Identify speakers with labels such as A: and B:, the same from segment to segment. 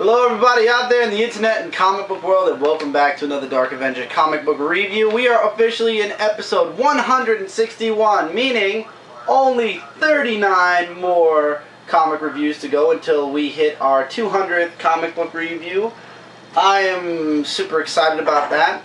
A: Hello everybody out there in the internet and comic book world, and welcome back to another Dark Avenger Comic Book review. We are officially in episode 161, meaning only 39 more comic reviews to go until we hit our 200th comic book review. I am super excited about that.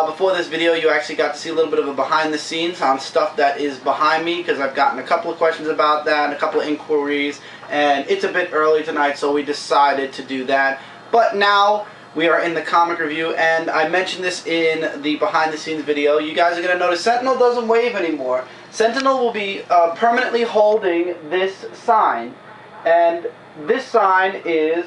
A: Before this video, you actually got to see a little bit of a behind the scenes on stuff that is behind me, because I've gotten a couple of questions about that and a couple of inquiries, and it's a bit early tonight, so we decided to do that. But now we are in the comic review, and I mentioned this in the behind the scenes video. You guys are going to notice Sentinel doesn't wave anymore. Sentinel will be permanently holding this sign, and this sign is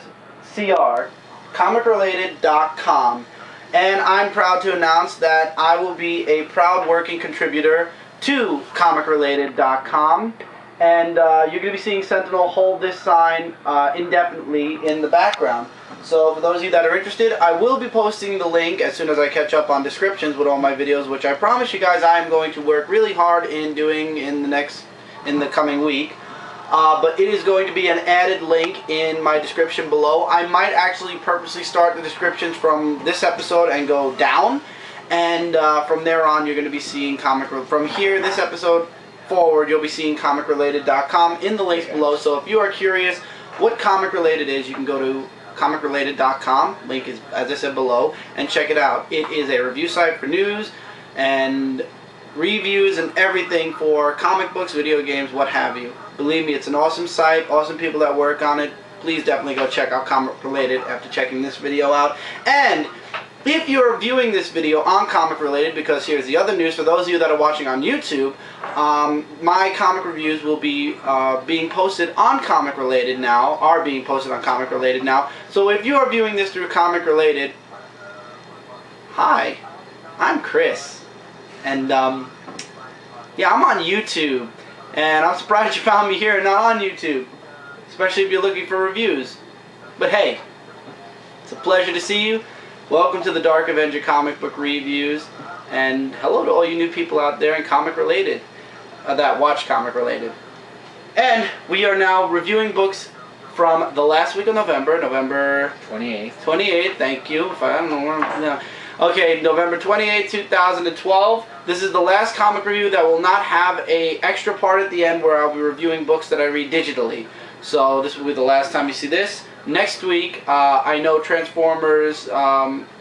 A: CR, comicrelated.com. And I'm proud to announce that I will be a proud working contributor to comicrelated.com, and you're going to be seeing Sentinel hold this sign indefinitely in the background. So for those of you that are interested, I will be posting the link as soon as I catch up on descriptions with all my videos, which I promise you guys I am going to work really hard in doing in the coming week. But it is going to be an added link in my description below. I might actually purposely start the descriptions from this episode and go down, and from there on you're going to be seeing from here, this episode forward, you'll be seeing comicrelated.com in the links below. So if you are curious what Comic Related is, you can go to comicrelated.com, link is as I said below, and check it out. It is a review site for news and reviews and everything for comic books, video games, what have you. Believe me, it's an awesome site, awesome people that work on it. Please definitely go check out Comic Related after checking this video out. And if you're viewing this video on Comic Related, because here's the other news, for those of you that are watching on YouTube, my comic reviews will be being posted on Comic Related now, So if you are viewing this through Comic Related, hi, I'm Chris. And yeah, I'm on YouTube. And I'm surprised you found me here and not on YouTube, especially if you're looking for reviews. But hey, it's a pleasure to see you. Welcome to the Dark Avenger Comic Book Reviews, and hello to all you new people out there in Comic Related, that watch Comic Related. And we are now reviewing books from the last week of November, November 28th. 28th, thank you. If I don't know where I'm now. Okay, November 28th, 2012. This is the last comic review that will not have a extra part at the end where I'll be reviewing books that I read digitally. So this will be the last time you see this. Next week, I know Transformers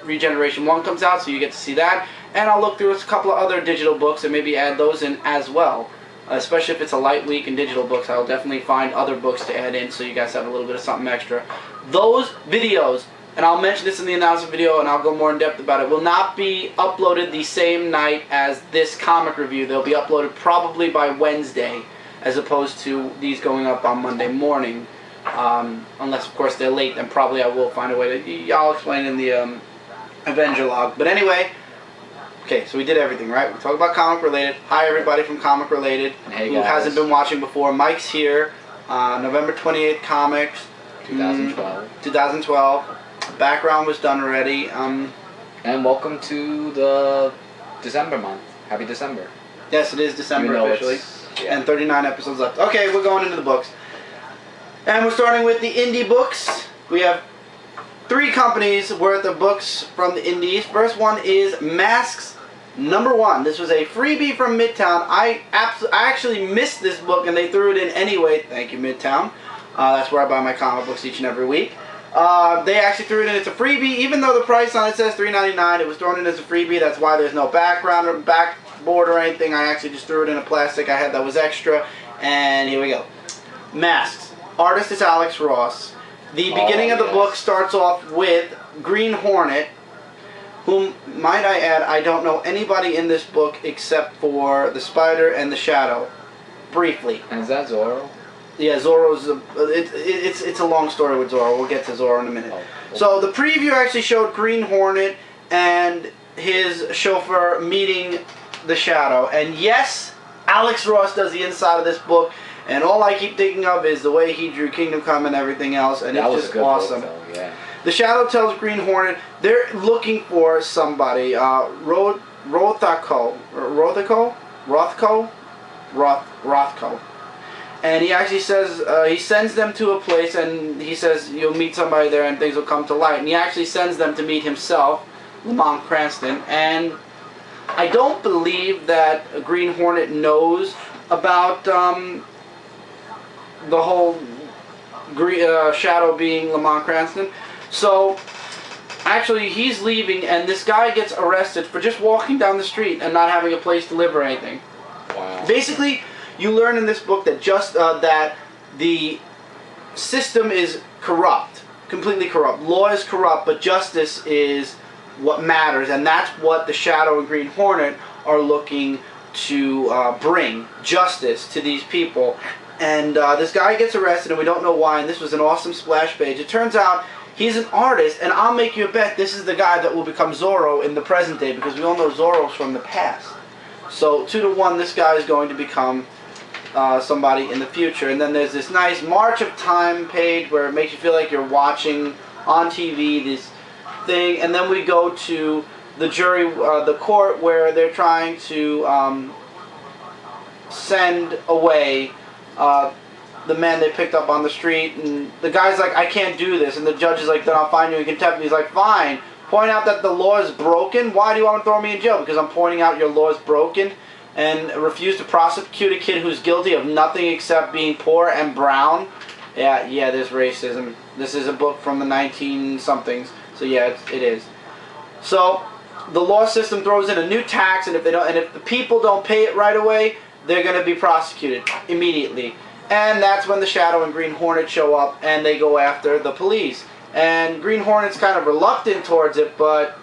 A: Regeneration 1 comes out, so you get to see that. And I'll look through a couple of other digital books and maybe add those in as well. Especially if it's a light week in digital books, I'll definitely find other books to add in so you guys have a little bit of something extra. Those videos, and I'll mention this in the announcement video and I'll go more in depth about it, will not be uploaded the same night as this comic review. They'll be uploaded probably by Wednesday, as opposed to these going up on Monday morning. Unless of course they're late, then probably I will find a way to, I'll explain in the Avenger log. But anyway, okay, so we did everything, right? We talked about Comic Related. Hi everybody from Comic Related, hey, who hasn't been watching before. Mike's here. November 28th comics. 2012. Background was done already. And
B: welcome to the December month. Happy December.
A: Yes, it is December officially. Yeah. And 39 episodes left. Okay, we're going into the books. And we're starting with the indie books. We have 3 companies worth of books from the indies. First one is Masks #1. This was a freebie from Midtown. I actually missed this book and they threw it in anyway. Thank you, Midtown. That's where I buy my comic books each and every week. They actually threw it in. It's a freebie, even though the price on it says $3.99. It was thrown in as a freebie. That's why there's no background or backboard or anything. I actually just threw it in a plastic I had that was extra. And here we go. Masks. Artist is Alex Ross. The beginning of the book starts off with Green Hornet, whom, might I add, I don't know anybody in this book except for the Spider and the Shadow. Briefly.
B: And is that Zorro?
A: Yeah, Zorro's it's a long story with Zorro. We'll get to Zorro in a minute. So the preview actually showed Green Hornet and his chauffeur meeting the Shadow. And yes, Alex Ross does the inside of this book. And all I keep thinking of is the way he drew Kingdom Come and everything else. And it's just awesome.
B: Book, yeah.
A: The Shadow tells Green Hornet they're looking for somebody. Rothko. And he actually says, he sends them to a place, and he says, you'll meet somebody there and things will come to light. And he actually sends them to meet himself, Lamont Cranston. And I don't believe that Green Hornet knows about the whole Shadow being Lamont Cranston. So, actually, he's leaving, and this guy gets arrested for just walking down the street and not having a place to live or anything.
B: Wow.
A: Basically, you learn in this book that that the system is corrupt, completely corrupt. Law is corrupt, but justice is what matters, and that's what the Shadow and Green Hornet are looking to bring, justice to these people. And this guy gets arrested, and we don't know why, and this was an awesome splash page. It turns out he's an artist, and I'll make you a bet this is the guy that will become Zorro in the present day, because we all know Zorro's from the past. So 2-to-1, this guy is going to become somebody in the future. And then there's this nice March of Time page where it makes you feel like you're watching on TV this thing. And then we go to the jury, the court, where they're trying to send away the man they picked up on the street. And the guy's like, I can't do this. And the judge is like, then I'll find you in contempt. And he's like, fine. Point out that the law is broken. Why do you want to throw me in jail? Because I'm pointing out your law is broken. And refuse to prosecute a kid who's guilty of nothing except being poor and brown. Yeah, there's racism. This is a book from the 19-somethings, so yeah, it is. So the law system throws in a new tax, and if the people don't pay it right away, they're going to be prosecuted immediately. And that's when the Shadow and Green Hornet show up, and they go after the police. And Green Hornet's kind of reluctant towards it, but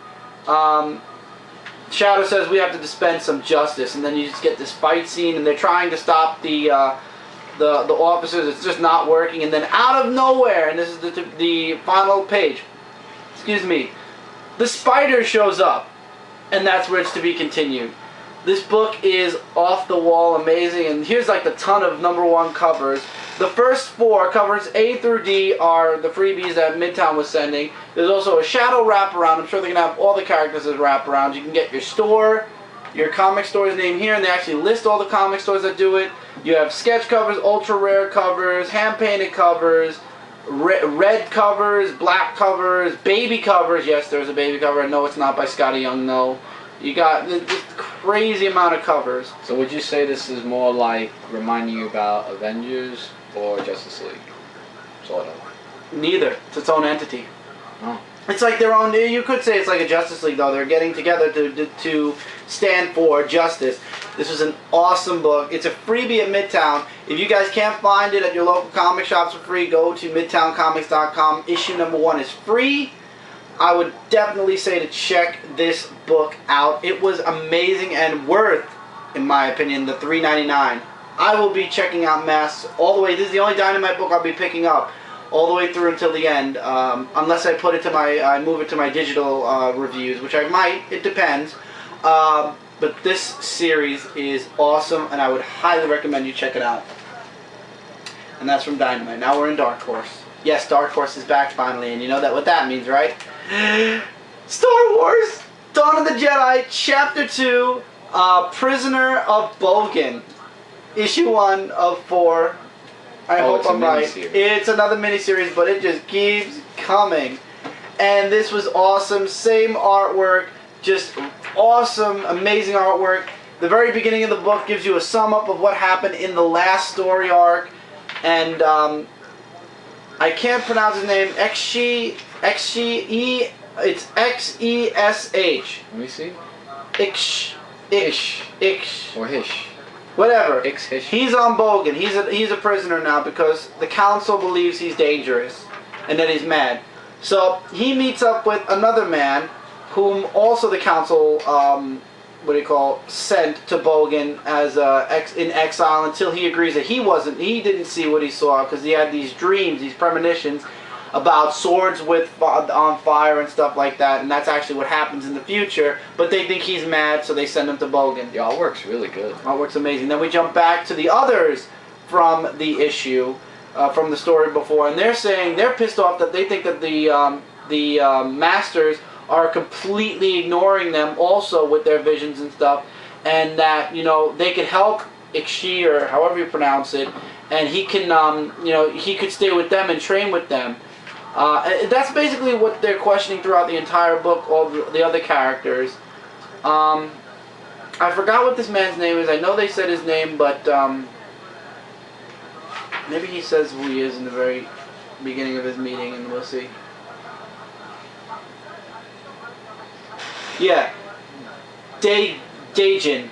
A: Shadow says we have to dispense some justice, and then you just get this fight scene, and they're trying to stop the officers. It's just not working, and then out of nowhere, and this is the final page. Excuse me. The spider shows up, and that's where it's to be continued. This book is off the wall, amazing, and here's like the ton of #1 covers. The first 4 covers A through D are the freebies that Midtown was sending. There's also a Shadow wraparound. I'm sure they're going to have all the characters as wraparounds. You can get your store, your comic store's name here, and they actually list all the comic stores that do it. You have sketch covers, ultra rare covers, hand painted covers, red covers, black covers, baby covers. Yes, there's a baby cover. No, it's not by Scotty Young, no. You got this crazy amount of covers.
B: So would you say this is more like reminding you about Avengers or Justice League? Sort of.
A: Neither. It's its own entity.
B: Oh.
A: It's like their own. You could say it's like a Justice League, though. They're getting together to stand for justice. This was an awesome book. It's a freebie at Midtown. If you guys can't find it at your local comic shops for free, go to midtowncomics.com. Issue #1 is free. I would definitely say to check this book out. It was amazing and worth, in my opinion, the $3.99. I will be checking out Masks all the way. This is the only Dynamite book I'll be picking up all the way through until the end, unless I put it to I move it to my digital reviews, which I might. It depends. But this series is awesome, and I would highly recommend you check it out. And that's from Dynamite. Now we're in Dark Horse. Yes, Dark Horse is back finally, and you know what that means, right? Star Wars Dawn of the Jedi, Chapter 2, Prisoner of Bogan, Issue 1 of 4. I hope I'm right. It's another miniseries, but it just keeps coming. And this was awesome. Same artwork, just awesome, amazing artwork. The very beginning of the book gives you a sum up of what happened in the last story arc. And I can't pronounce his name. It's X-E-S-H.
B: Let me see.
A: Ish.
B: Or Hish.
A: Whatever.
B: Hish.
A: He's on Bogan. He's a prisoner now because the council believes he's dangerous and that he's mad. So he meets up with another man whom also the council sent to Bogan as in exile until he agrees that he didn't see what he saw because he had these dreams, these premonitions about swords on fire and stuff like that, and that's actually what happens in the future. But they think he's mad, so they send him to Bogan.
B: The artwork's really good.
A: Artwork's amazing. Then we jump back to the others from the issue, from the story before, and they're saying they're pissed off that they think that the masters are completely ignoring them also with their visions and stuff, and that they could help Ikshi, or however you pronounce it, and he can, he could stay with them and train with them. That's basically what they're questioning throughout the entire book, all the other characters. I forgot what this man's name is. I know they said his name, but maybe he says who he is in the very beginning of his meeting, and we'll see. Yeah, Dajan,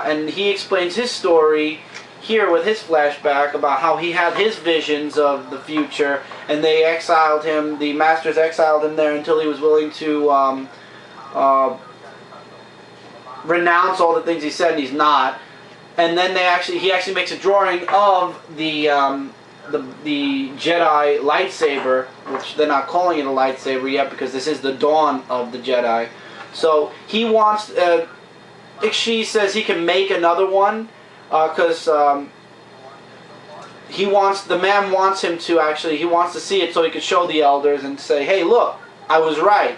A: and he explains his story here with his flashback about how he had his visions of the future, and they exiled him. The Masters exiled him there until he was willing to renounce all the things he said, and he's not. And then he actually makes a drawing of the Jedi lightsaber, which they're not calling it a lightsaber yet because this is the dawn of the Jedi. So he wants. Ikshi says he can make another one because the man wants him to actually. He wants to see it so he could show the elders and say, "Hey, look, I was right."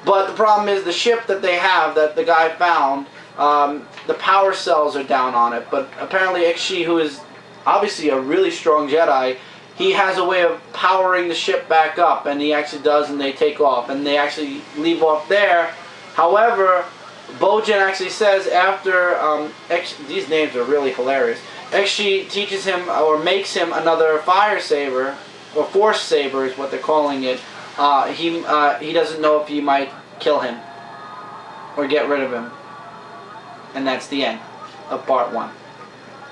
A: But the problem is the ship that they have, that the guy found, the power cells are down on it. But apparently Ikshi, who is obviously a really strong Jedi, he has a way of powering the ship back up, and he actually does, and they take off, and they actually leave off there. However, Bogan actually says after, these names are really hilarious, Ikshi teaches him, or makes him another fire saber, or force saber is what they're calling it. He doesn't know if he might kill him or get rid of him. And that's the end of part 1.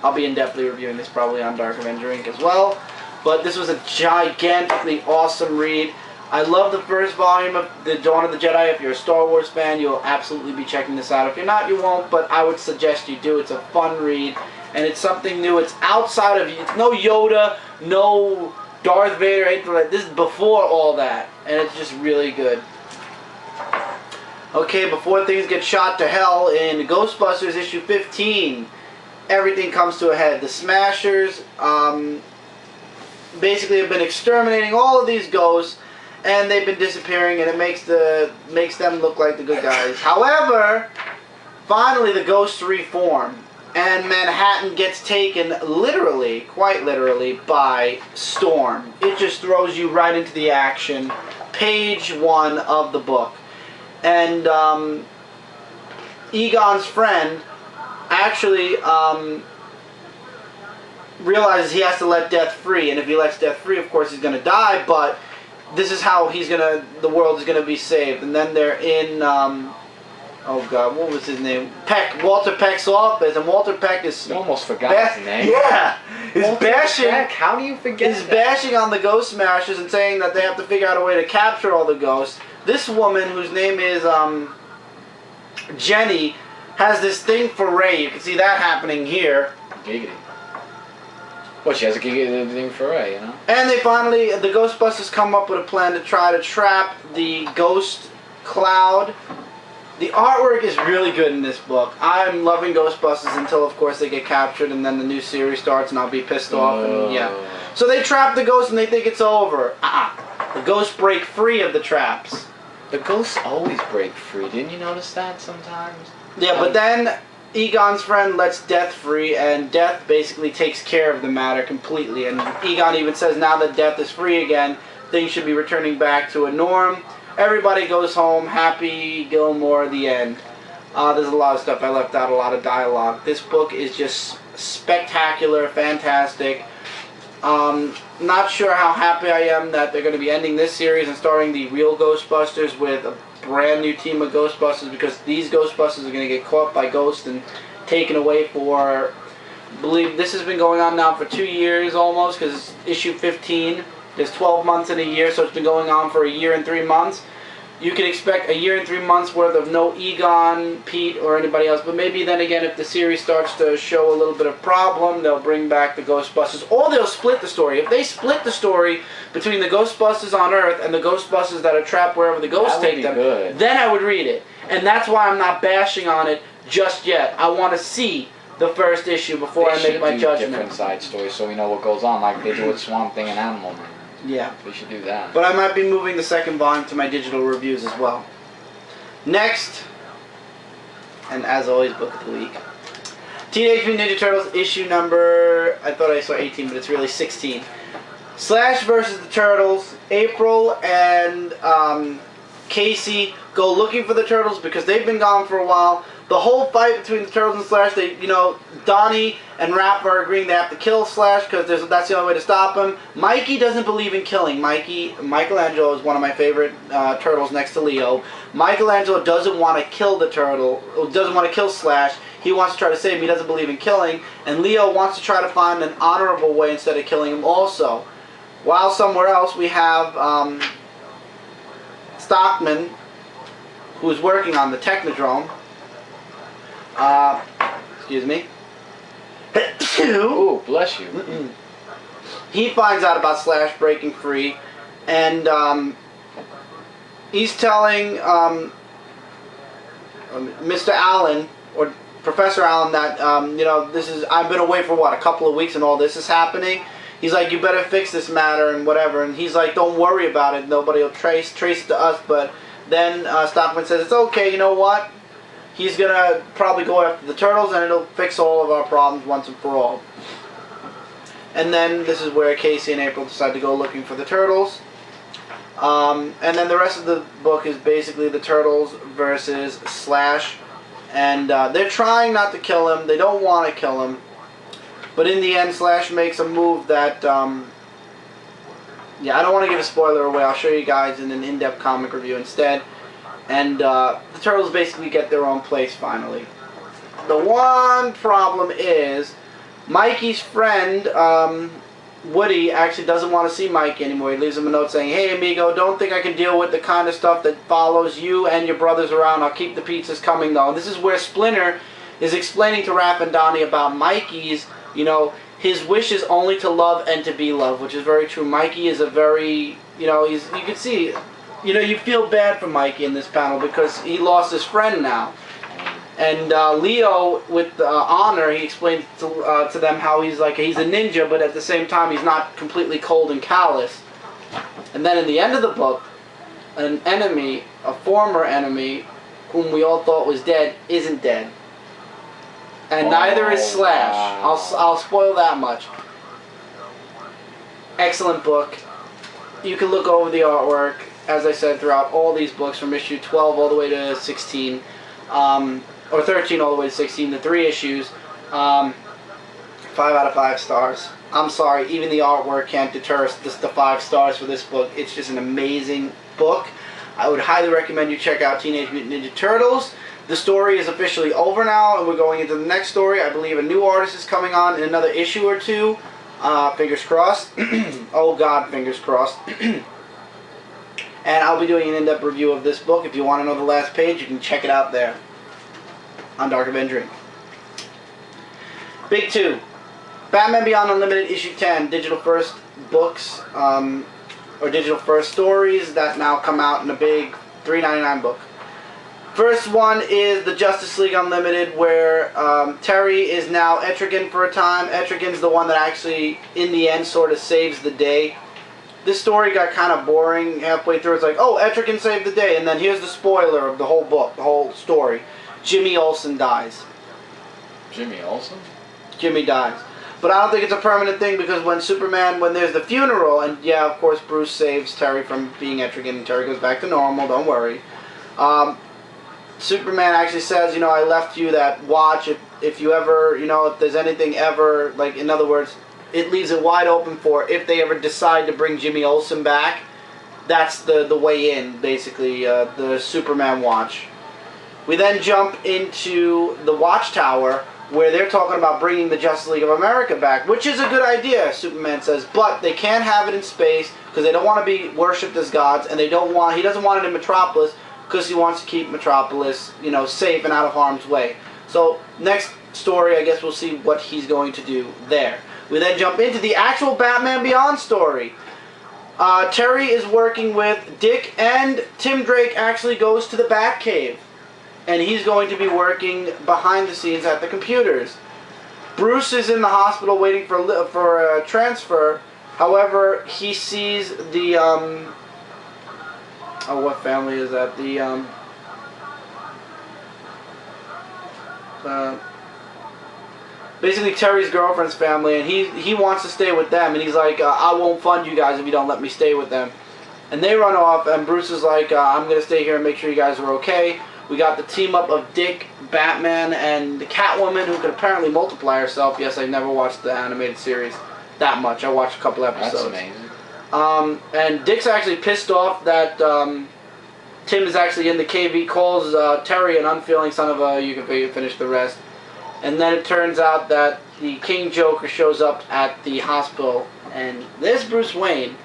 A: I'll be in-depthly reviewing this probably on Dark Avenger Inc. as well. But this was a gigantically awesome read. I love the first volume of The Dawn of the Jedi. If you're a Star Wars fan, you'll absolutely be checking this out. If you're not, you won't, but I would suggest you do. It's a fun read, and it's something new. It's outside of, it's no Yoda, no Darth Vader, anything like this. Is before all that, and it's just really good. Okay, before things get shot to hell in Ghostbusters issue 15, everything comes to a head. The Smashers basically have been exterminating all of these ghosts, and they've been disappearing, and it makes them look like the good guys. However, finally the ghosts reform, and Manhattan gets taken literally, quite literally, by storm. It just throws you right into the action. Page 1 of the book. And Egon's friend actually realizes he has to let Death free, and if he lets Death free, of course he's going to die, but this is how the world is going to be saved. And then they're in, oh god, what was his name? Walter Peck's office, and Walter Peck is...
B: You almost forgot his name.
A: Yeah!
B: How do you forget
A: He's bashing on the Ghost Smashers and saying that they have to figure out a way to capture all the ghosts. This woman, whose name is Jenny, has this thing for Ray. You can see that happening here.
B: Giggity. Well, she has a giggity thing for Ray, you know?
A: And they finally, the Ghostbusters come up with a plan to try to trap the ghost cloud. The artwork is really good in this book. I'm loving Ghostbusters until, of course, they get captured, and then the new series starts, and I'll be pissed off. And, yeah. So they trap the ghosts, and they think it's over. The ghosts break free of the traps.
B: The ghosts always break free. Didn't you notice that sometimes?
A: Yeah, but then Egon's friend lets Death free, and Death basically takes care of the matter completely. And Egon even says now that Death is free again, things should be returning back to a norm. Everybody goes home, happy, Gilmore, the end. There's a lot of stuff I left out, a lot of dialogue. This book is just spectacular, fantastic. Not sure how happy I am that they're going to be ending this series and starting the real Ghostbusters with a brand new team of Ghostbusters, because these Ghostbusters are going to get caught by ghosts and taken away for, I believe this has been going on now for 2 years almost, because it's issue 15. There's 12 months in a year, so it's been going on for a year and 3 months. You can expect a year and 3 months worth of no Egon, Pete, or anybody else. But maybe then again, if the series starts to show a little bit of problem, they'll bring back the Ghostbusters. Or they'll split the story. If they split the story between the Ghostbusters on Earth and the Ghostbusters that are trapped wherever the ghosts take them, then I would read it. And that's why I'm not bashing on it just yet. I want to see the first issue before I make my judgment.
B: Different side stories so we know what goes on, like they do with Swamp Thing and Animal Man.
A: Yeah.
B: We should do that.
A: But I might be moving the second volume to my digital reviews as well. Next, and as always, book of the week. Teenage Mutant Ninja Turtles issue number, I thought I saw 18, but it's really 16. Slash versus the Turtles. April and Casey go looking for the Turtles because they've been gone for a while. The whole fight between the Turtles and Slash, Donnie and Raph are agreeing they have to kill Slash because that's the only way to stop him. Mikey doesn't believe in killing. Michelangelo is one of my favorite Turtles next to Leo. Michelangelo doesn't want to kill the Turtle, doesn't want to kill Slash. He wants to try to save him. He doesn't believe in killing. And Leo wants to try to find an honorable way instead of killing him also. While somewhere else we have Stockman, who's working on the Technodrome. Excuse me.
B: Ooh, bless you.
A: He finds out about Slash breaking free, and he's telling Mr. Allen, or Professor Allen, that I've been away for what, a couple of weeks, and all this is happening. He's like, you better fix this matter and whatever, and he's like, don't worry about it. Nobody will trace it to us. But then Stockman says, it's okay. You know what? He's gonna probably go after the Turtles, and it'll fix all of our problems once and for all. And then this is where Casey and April decide to go looking for the Turtles. And then the rest of the book is basically the Turtles versus Slash. And they're trying not to kill him. They don't want to kill him. But in the end, Slash makes a move that, yeah, I don't want to give a spoiler away. I'll show you guys in an in-depth comic review instead. And the Turtles basically get their own place finally. The one problem is Mikey's friend, Woody, actually doesn't want to see Mikey anymore. He leaves him a note saying, hey, amigo, don't think I can deal with the kind of stuff that follows you and your brothers around. I'll keep the pizzas coming, though. And this is where Splinter is explaining to Raph and Donnie about Mikey's, his wish is only to love and to be loved, which is very true. Mikey is a very, you can see, you feel bad for Mikey in this panel because he lost his friend now. And Leo, with honor, he explains to them how he's a ninja, but at the same time he's not completely cold and callous. And then in the end of the book, an enemy, a former enemy, whom we all thought was dead, isn't dead. And neither is Slash.
B: Wow.
A: I'll spoil that much. Excellent book. You can look over the artwork, as I said, throughout all these books from issue 12 all the way to 16. Or 13 all the way to 16, the 3 issues. 5 out of 5 stars. I'm sorry, even the artwork can't deter us. The 5 stars for this book. It's just an amazing book. I would highly recommend you check out Teenage Mutant Ninja Turtles. The story is officially over now, and we're going into the next story. I believe a new artist is coming on in another issue or 2. Fingers crossed. Oh God, fingers crossed. And I'll be doing an in-depth review of this book. If you want to know the last page, you can check it out there on Dark Avenger. Big 2. Batman Beyond Unlimited issue 10. Digital first books, or digital first stories that now come out in a big $3.99 book. First one is the Justice League Unlimited, where Terry is now Etrigan for a time. Etrigan's the one that actually, in the end, sort of saves the day. This story got kind of boring halfway through. It's like, oh, Etrigan saved the day, and then here's the spoiler of the whole book, the whole story. Jimmy Olsen dies.
B: Jimmy Olsen?
A: Jimmy dies. But I don't think it's a permanent thing, because when there's the funeral, and yeah, of course, Bruce saves Terry from being Etrigan, and Terry goes back to normal, don't worry. Superman actually says, I left you that watch. If you ever, if there's anything ever, like, in other words, it leaves it wide open for if they ever decide to bring Jimmy Olsen back. That's the way in, basically, the Superman watch. We then jump into the Watchtower, where they're talking about bringing the Justice League of America back, which is a good idea, Superman says, but they can't have it in space because they don't want to be worshipped as gods, and he doesn't want it in Metropolis because he wants to keep Metropolis, safe and out of harm's way. So next story, I guess we'll see what he's going to do there. We then jump into the actual Batman Beyond story. Terry is working with Dick, and Tim Drake actually goes to the Batcave. And he's going to be working behind the scenes at the computers. Bruce is in the hospital waiting for a transfer. However, he sees the what family is that? basically Terry's girlfriend's family, and he wants to stay with them, and he's like, I won't fund you guys if you don't let me stay with them. And they run off, and Bruce is like, I'm going to stay here and make sure you guys are okay. We got the team up of Dick, Batman, and the Catwoman, who can apparently multiply herself. Yes, I've never watched the animated series that much. I watched a couple episodes.
B: That's amazing.
A: And Dick's actually pissed off that Tim is actually in the cave. He calls Terry an unfeeling son of a, you can finish the rest. And then it turns out that the King Joker shows up at the hospital, and this Bruce Wayne.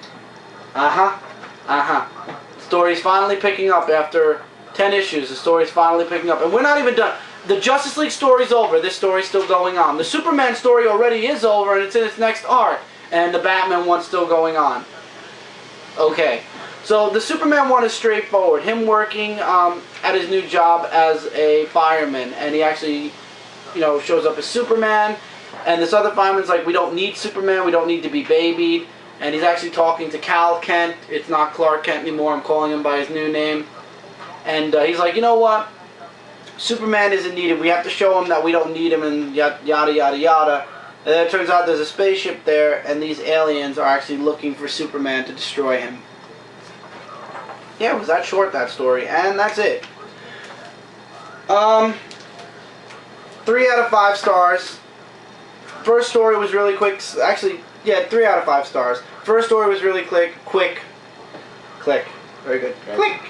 A: Story's finally picking up after 10 issues. The story's finally picking up, and we're not even done. The Justice League story's over. This story's still going on. The Superman story already is over, and it's in its next arc. And the Batman one's still going on. Okay. So the Superman one is straightforward. Him working at his new job as a fireman, and he actually, you know, shows up as Superman. And this other fireman's like, we don't need Superman. We don't need to be babied. And he's actually talking to Cal Kent. It's not Clark Kent anymore. I'm calling him by his new name. And he's like, you know what? Superman isn't needed. We have to show him that we don't need him, and yada, yada, yada. And then it turns out there's a spaceship there, and these aliens are actually looking for Superman to destroy him. Yeah, it was that short, that story. And that's it. 3 out of 5 stars. First story was really quick. Actually, yeah, 3 out of 5 stars. First story was really quick. Click. Very good. Okay. Click.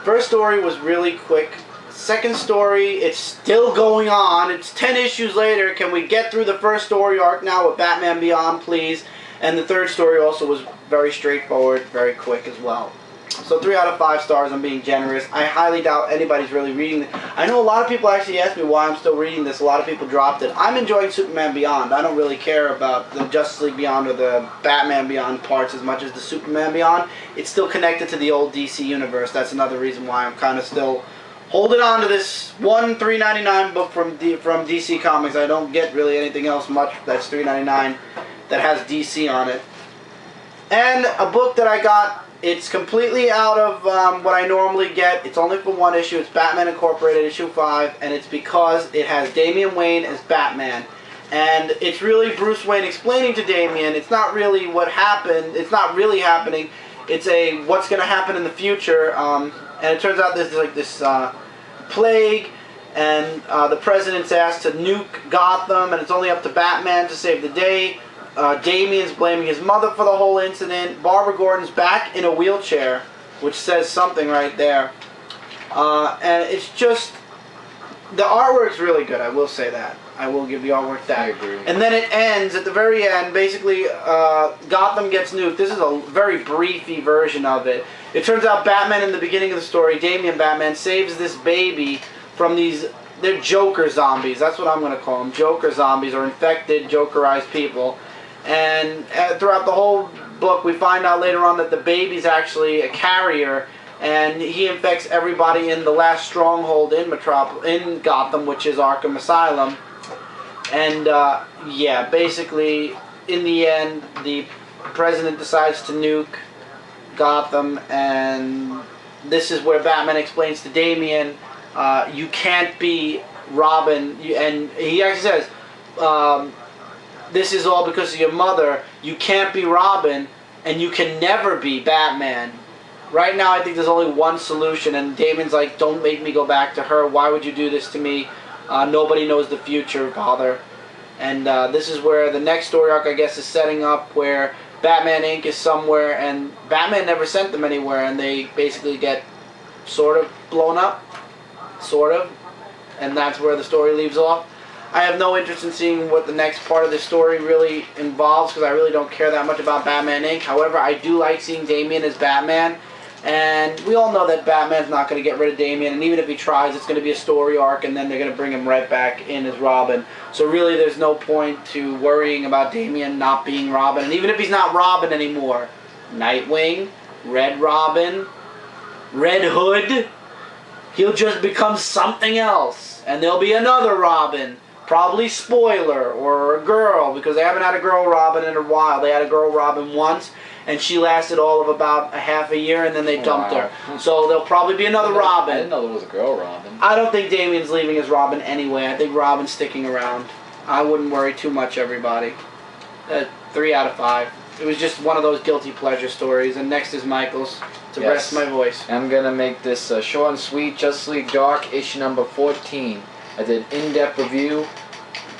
A: First story was really quick. Second story, it's still going on. It's 10 issues later. Can we get through the first story arc now with Batman Beyond, please? And the third story also was very straightforward, very quick as well. So 3 out of 5 stars, I'm being generous. I highly doubt anybody's really reading this. I know a lot of people actually ask me why I'm still reading this. A lot of people dropped it. I'm enjoying Superman Beyond. I don't really care about the Justice League Beyond or the Batman Beyond parts as much as the Superman Beyond. It's still connected to the old DC universe. That's another reason why I'm kind of still holding on to this one $3.99 book from DC Comics. I don't get really anything else much that's $3.99 that has DC on it. And a book that I got, it's completely out of what I normally get. It's only for one issue. It's Batman Incorporated issue 5, and it's because it has Damian Wayne as Batman. And it's really Bruce Wayne explaining to Damian, it's not really what happened, it's not really happening, it's a what's going to happen in the future. And it turns out there's like this plague, and the president's asked to nuke Gotham, and it's only up to Batman to save the day. Damian's blaming his mother for the whole incident. Barbara Gordon's back in a wheelchair, which says something right there. And it's just, the artwork's really good, I will say that. I will give the artwork that.
B: I agree.
A: And then it ends, at the very end, basically, Gotham gets nuked. This is a very briefy version of it. It turns out Batman, in the beginning of the story, Damian Batman, saves this baby from these, they're Joker zombies. That's what I'm going to call them. Joker zombies, or infected, Jokerized people. And throughout the whole book, we find out later on that the baby's actually a carrier, and he infects everybody in the last stronghold in Gotham, which is Arkham Asylum. And yeah, basically, in the end, the president decides to nuke Gotham, and this is where Batman explains to Damian, you can't be Robin, and he actually says, this is all because of your mother. You can't be Robin, and you can never be Batman. Right now, I think there's only one solution, and Damian's like, don't make me go back to her. Why would you do this to me? Nobody knows the future, father. And this is where the next story arc, I guess, is setting up, where Batman Inc. is somewhere, and Batman never sent them anywhere, and they basically get sort of blown up. Sort of. And that's where the story leaves off. I have no interest in seeing what the next part of the story really involves, because I really don't care that much about Batman Inc. However, I do like seeing Damian as Batman, and we all know that Batman's not going to get rid of Damian, and even if he tries, it's going to be a story arc, and then they're going to bring him right back in as Robin. So really, there's no point to worrying about Damian not being Robin, and even if he's not Robin anymore, Nightwing, Red Robin, Red Hood, he'll just become something else, and there'll be another Robin. Probably spoiler, or a girl, because they haven't had a girl Robin in a while. They had a girl Robin once, and she lasted all of about a half a year, and then they dumped her. So there'll probably be another Robin.
B: I didn't know there was a girl Robin.
A: I don't think Damian's leaving as Robin anyway. I think Robin's sticking around. I wouldn't worry too much, everybody. 3 out of 5. It was just one of those guilty pleasure stories. And next is Michael's to rest my voice.
B: I'm gonna make this short and sweet. Justice League Dark issue number 14. I did in-depth review.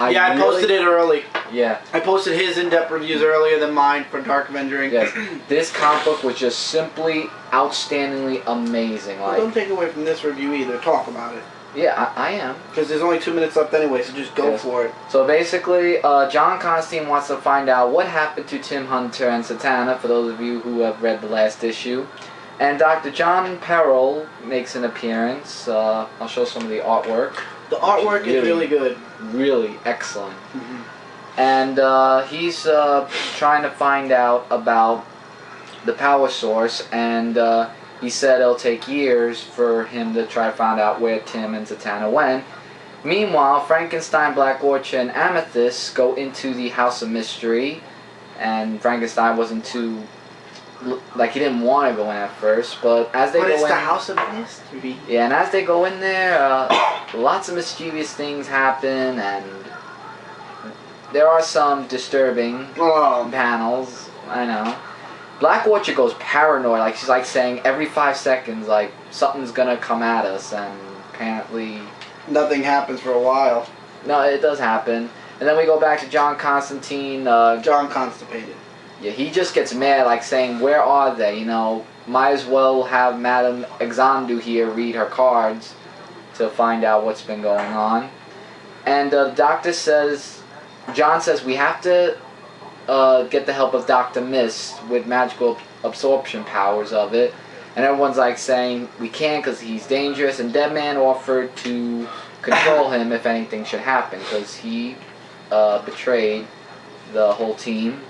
A: I posted it early.
B: Yeah.
A: I posted his in-depth reviews earlier than mine for Dark Avenger Inc.
B: Yes. This comic book was just simply outstandingly amazing. Like,
A: don't take away from this review either. Talk about it.
B: Yeah, I am.
A: Because there's only 2 minutes left anyway, so just go for it.
B: So basically, John Constantine wants to find out what happened to Tim Hunter and Satana, for those of you who have read the last issue. And Dr. John Peril makes an appearance. I'll show some of the artwork.
A: The artwork is really good.
B: Really excellent. And he's trying to find out about the power source, and he said it'll take years for him to try to find out where Tim and Zatanna went. Meanwhile, Frankenstein, Black Orchid, and Amethyst go into the House of Mystery, and Frankenstein wasn't too... like, he didn't want to go in at first, but as they go in... But
A: it's the House of Mystery.
B: Yeah, and as they go in there, lots of mischievous things happen, and there are some disturbing panels, I know. Black Orchid goes paranoid, like she's like saying every 5 seconds, like, something's gonna come at us, and apparently...
A: Nothing happens for a while.
B: No, it does happen. And then we go back to John Constantine.
A: John Constipated.
B: Yeah, he just gets mad, like saying, where are they? You know, might as well have Madame Exandu here read her cards to find out what's been going on. And the doctor says, John says, we have to get the help of Dr. Mist with magical absorption powers of it. And everyone's like saying, we can't because he's dangerous. And Deadman offered to control him if anything should happen, because he betrayed the whole team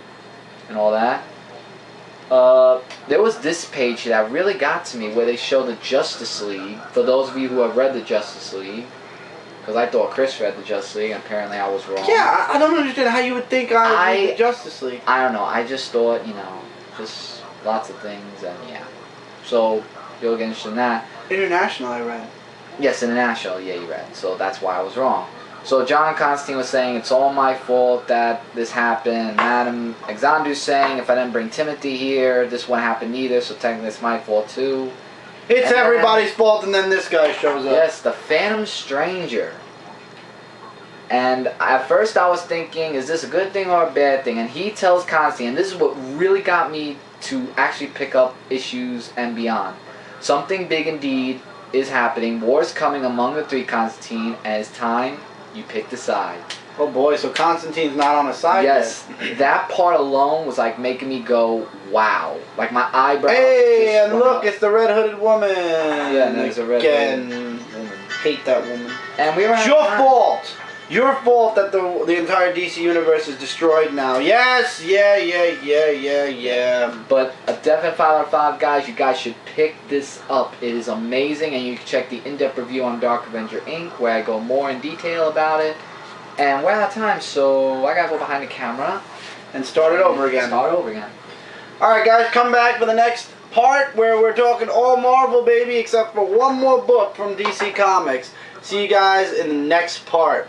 B: and all that. There was this page that really got to me where they show the Justice League. For those of you who have read the Justice League, because I thought Chris read the Justice League, and apparently I was wrong.
A: Yeah, I don't understand how you would think I read the Justice League.
B: I don't know. I just thought, you know, just lots of things, and yeah. So, you'll get interested in that.
A: International, I read.
B: Yes, International, yeah, you read. So that's why I was wrong. So John Constantine was saying, it's all my fault that this happened. Madame Exandu's saying, if I didn't bring Timothy here, this wouldn't happen either, so technically it's my fault too.
A: It's everybody's fault, and then this guy shows up.
B: Yes, the Phantom Stranger. And at first I was thinking, is this a good thing or a bad thing? And he tells Constantine, and this is what really got me to actually pick up issues and beyond. Something big indeed is happening. War's coming among the three, Constantine, and it's time you pick the side.
A: Oh boy, so Constantine's not on a side
B: Yes, that part alone was like making me go, wow. Like my eyebrows.
A: Hey, and look, it's the red-hooded woman.
B: Yeah, and there's a red-hooded woman.
A: Hate that woman.
B: And we were
A: it's your fault. Your fault that the entire DC universe is destroyed now. Yes, yeah.
B: But a definite 5 out of 5, guys. You guys should pick this up. It is amazing, and you can check the in-depth review on Dark Avenger Inc., where I go more in detail about it. And we're out of time, so I gotta go behind the camera
A: and start it over again. Alright, guys, come back for the next part where we're talking all Marvel, baby, except for one more book from DC Comics. See you guys in the next part.